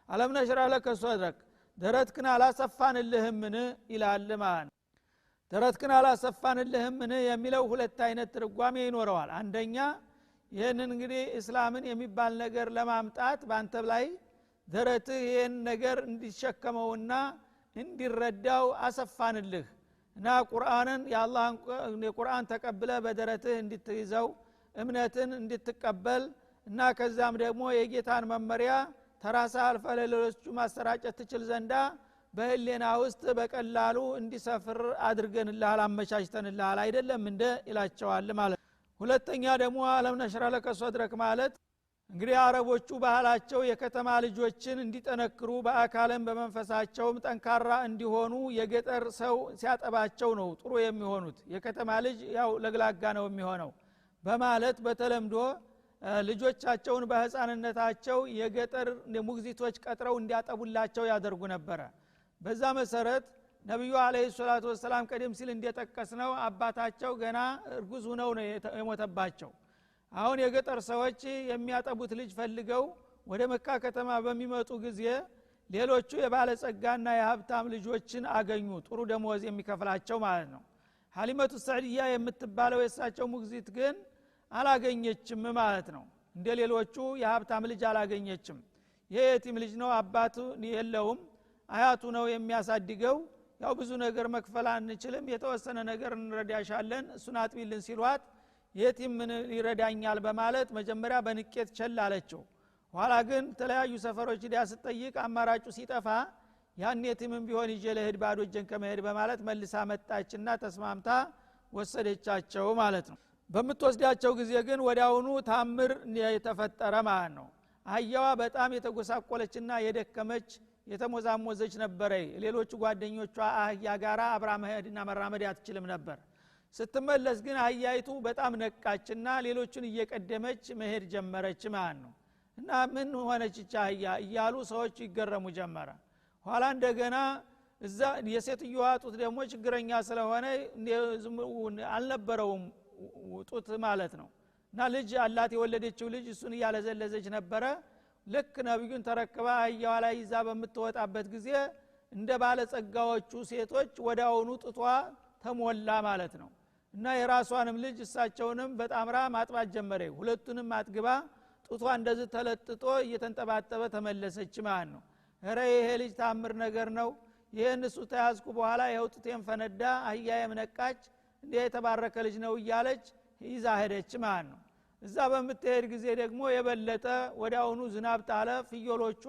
አለም ነሽራህ ለከ ሶድረክ ደረትክን አላሰፋንልህምን ይላል ማለት ደረትክን አላሰፋንልህምን የሚለው ሁለት አይነት ትርጓሜ ይኖረዋል። አንደኛ ይሄንን እንግዲህ እስላምን የሚባል ነገር ለማምጣት ባንተ ላይ ደረትህ ይሄን ነገር እንዲሸከመውና እንዲረዳው አሰፋንልህ እና ቁርአንን የአላህን የቁርአን ተቀብለ በደረትህ እንድትይዘው እምነትን እንድትቀበል እና ከዛም ደግሞ የጌታን መመሪያ ተራሳ አልፈ ለሌሎቹ ማሰራጨት ትችል ዘንዳ በህሊና ውስጥ በቀላሉ እንዲሰፍር አድርገንልሃል አመቻችተንልሃል አይደለም እንደ ይላቸዋል ማለት። ሁለተኛ ደግሞ አለም ነሽራህ ለከ ሶድረክ ማለት እንግዲህ አረቦቹ ባህላቸው የከተማ ልጆችን እንዲጠነክሩ በአካልም በመንፈሳቸውም ጠንካራ እንዲሆኑ የገጠር ሰው ሲያጠባቸው ነው ጥሩ የሚሆኑት፣ የከተማ ልጅ ያው ለግላጋ ነው የሚሆነው በማለት በተለምዶ ልጆቻቸውን በህፃንነታቸው የገጠር ሙግዚቶች ቀጥረው እንዲያጠቡላቸው ያደርጉ ነበረ። በዛ መሰረት ነብዩ አለይሂ ሰላቱ ወሰለም ቀደም ሲል እንደጠቀስነው አባታቸው ገና እርጉዝ ሆነው ነው የሞተባቸው። አሁን የገጠር ሰዎች የሚያጠቡት ልጅ ፈልገው ወደ መካ ከተማ በሚመጡ ጊዜ ሌሎቹ የባለጸጋና የሀብታም ልጆችን አገኙ፣ ጥሩ ደሞዝ የሚከፍላቸው ማለት ነው። ሐሊመቱ ሰዕዲያ የምትባለው የሳቸው ሙግዚት ግን አላገኘችም ማለት ነው። እንደ ሌሎቹ የሀብታም ልጅ አላገኘችም። የየቲም ልጅ ነው፣ አባቱ የለውም፣ አያቱ ነው የሚያሳድገው። ያው ብዙ ነገር መክፈል አንችልም፣ የተወሰነ ነገር እንረዳሻለን እሱን አጥቢልን ሲሏት የቲም ምን ይረዳኛል በማለት መጀመሪያ በንቄት ቸል አለችው። ኋላ ግን ተለያዩ ሰፈሮች ዲያ ስትጠይቅ አማራጩ ሲጠፋ ያን የቲምም ቢሆን ይዤ ለሄድ ባዶ እጄን ከመሄድ በማለት መልሳ መጣችና ተስማምታ ወሰደቻቸው ማለት ነው። በምትወስዳቸው ጊዜ ግን ወዲያውኑ ታምር የተፈጠረ ማለት ነው። አህያዋ በጣም የተጎሳቆለችና የደከመች የተሞዛሞዘች ነበረ። ሌሎቹ ጓደኞቿ አህያ ጋራ አብራ መሄድና መራመድ አትችልም ነበር። ስትመለስ ግን አህያይቱ በጣም ነቃችና ሌሎቹን እየቀደመች መሄድ ጀመረች ማለት ነው። እና ምን ሆነች አህያ እያሉ ሰዎች ይገረሙ ጀመረ። ኋላ እንደገና እዛ የሴትዮዋ ጡት ደግሞ ችግረኛ ስለሆነ አልነበረውም ጡት ማለት ነው። እና ልጅ አላት የወለደችው ልጅ እሱን እያለዘለዘች ነበረ። ልክ ነብዩን ተረክባ አህያዋ ላይ ይዛ በምትወጣበት ጊዜ እንደ ባለጸጋዎቹ ሴቶች ወዳውኑ ጡቷ ተሞላ ማለት ነው። እና የራሷንም ልጅ እሳቸውንም በጣምራ ማጥባት ጀመረ። ሁለቱንም አጥግባ ጡቷ እንደዚህ ተለጥጦ እየተንጠባጠበ ተመለሰች ማለት ነው። ኧረ ይሄ ልጅ ታምር ነገር ነው፣ ይሄን እሱ ተያዝኩ በኋላ ይኸው ጡቴን ፈነዳ፣ አህያዬም ነቃች፣ እንዴ የተባረከ ልጅ ነው እያለች ይዛ ሄደች ማለት ነው። እዛ በምትሄድ ጊዜ ደግሞ የበለጠ ወዲያውኑ ዝናብ ጣለ። ፍየሎቿ